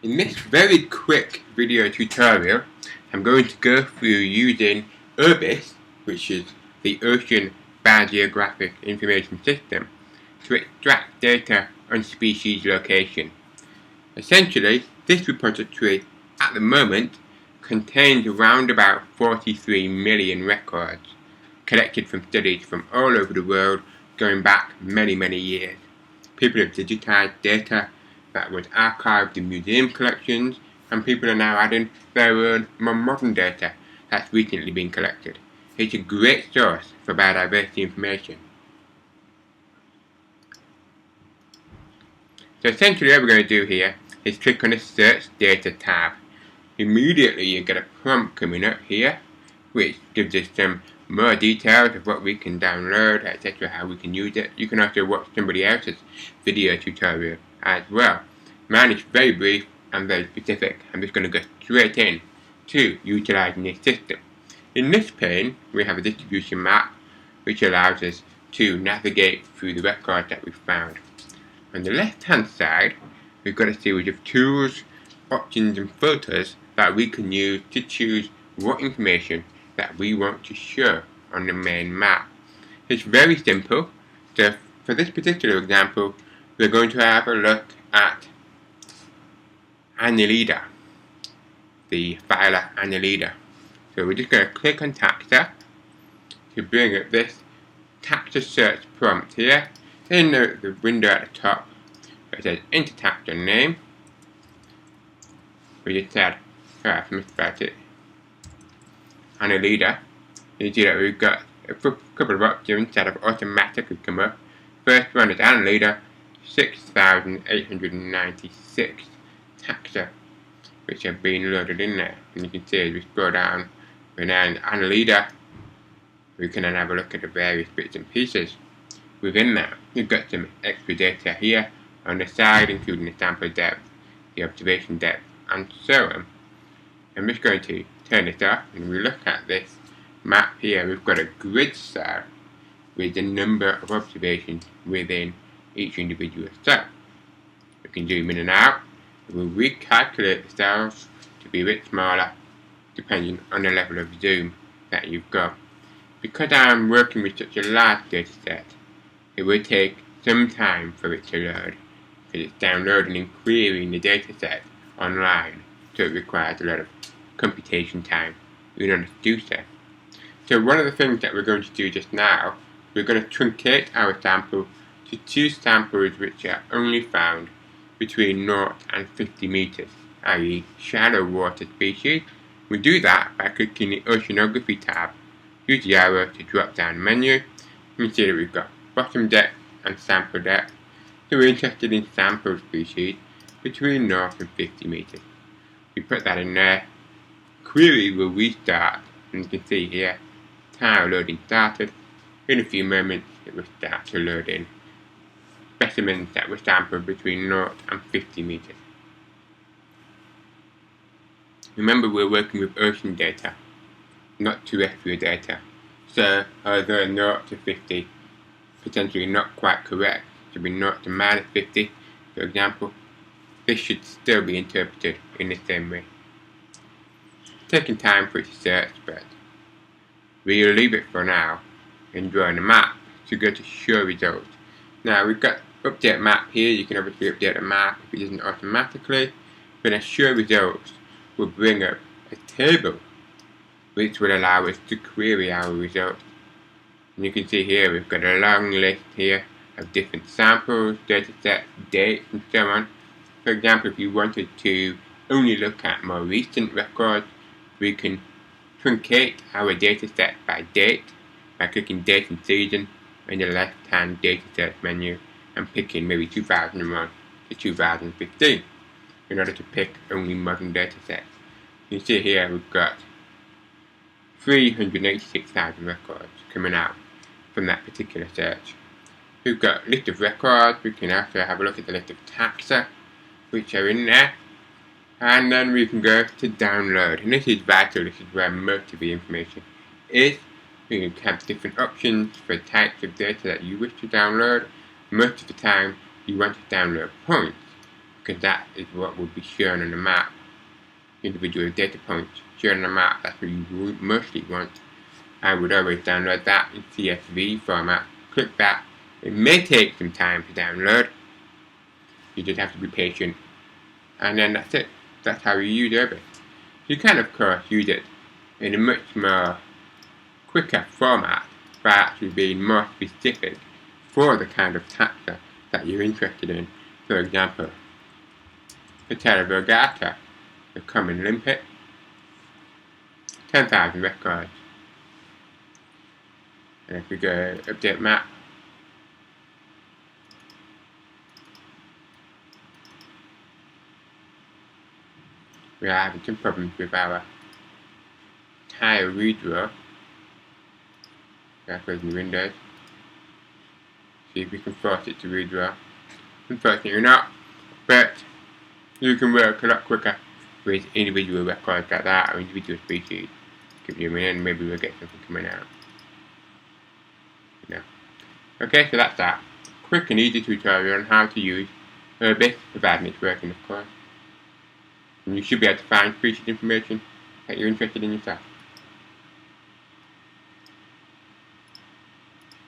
In this very quick video tutorial, I'm going to go through using OBIS, which is the Ocean Biogeographic Information System, to extract data on species location. Essentially, this repository at the moment contains around about 43 million records collected from studies from all over the world going back many years. People have digitized data that was archived in museum collections, and people are now adding their own more modern data that's recently been collected. It's a great source for biodiversity information. So essentially what we're going to do here is click on the Search Data tab. Immediately you get a prompt coming up here which gives us some more details of what we can download, etc., how we can use it. You can also watch somebody else's video tutorial as well. Mine is very brief and very specific. I'm just going to go straight in to utilising this system. In this pane we have a distribution map which allows us to navigate through the records that we've found. On the left hand side we've got a series of tools, options and filters that we can use to choose what information that we want to show on the main map. It's very simple. So for this particular example we're going to have a look at Annelida, the phyla Annelida. So we're just going to click on taxa to bring up this taxa search prompt here. In the window at the top it says enter taxa name. We just said, I've misspelled it, Annelida. You see that we've got a couple of options that have automatically come up. First one is Annelida 6896 taxa, which have been loaded in there. And you can see as we scroll down, we're now in Annelida. We can then have a look at the various bits and pieces within that. We've got some extra data here on the side, including the sample depth, the observation depth, and so on. I'm just going to turn it off, and we look at this map here. We've got a grid cell with the number of observations within each individual cell. We can zoom in and out. We'll recalculate the cells to be a bit smaller depending on the level of zoom that you've got. Because I'm working with such a large data set, it will take some time for it to load, because it's downloading and querying the data set online, so it requires a lot of computation time in order to do so. So one of the things that we're going to do just now, we're going to truncate our sample to two samples which are only found between 0 and 50 meters, i.e. shallow water species. We do that by clicking the Oceanography tab, use the arrow to drop down the menu. You can see that we've got bottom depth and sample depth. So we're interested in sample species between 0 and 50 meters. We put that in there. Query will restart, and you can see here tile loading started. In a few moments it will start to load in specimens that were sampled between 0 and 50 meters. Remember, we're working with ocean data, not terrestrial data. So although 0 to 50 potentially not quite correct, it should be 0 to minus 50 for example, this should still be interpreted in the same way. Taking time for it to search, but we'll leave it for now and draw on the map to go to show results. Now we've got update map here. You can obviously update the map if it doesn't automatically, but a show results will bring up a table which will allow us to query our results. And you can see here we've got a long list here of different samples, data sets, dates and so on. For example, if you wanted to only look at more recent records, we can truncate our data set by date by clicking date and season in the left hand data search menu and picking maybe 2001 to 2015 in order to pick only modern data sets. You can see here we've got 386,000 records coming out from that particular search. We've got a list of records. We can also have a look at the list of taxa which are in there, and then we can go to download, and this is vital. This is where most of the information is. You can have different options for types of data that you wish to download. Most of the time you want to download points, because that is what would be shown on the map. Individual data points shown on the map, that's what you would mostly want. I would always download that in CSV format. Click that. It may take some time to download. You just have to be patient. And then that's it. That's how you use OBIS. You can of course use it in a much more quicker format by actually being more specific for the kind of taxa that you're interested in. For example, Patella virgata, the common limpet, 10,000 records. And if we go update map, we are having some problems with our tile redraw. Closing Windows. See if we can force it to redraw. Unfortunately not, but you can work a lot quicker with individual records like that or individual species. Keep zooming in, maybe we'll get something coming out. No. Okay, so that's that. Quick and easy tutorial on how to use OBIS, providing it's working of course. And you should be able to find featured information that you're interested in yourself.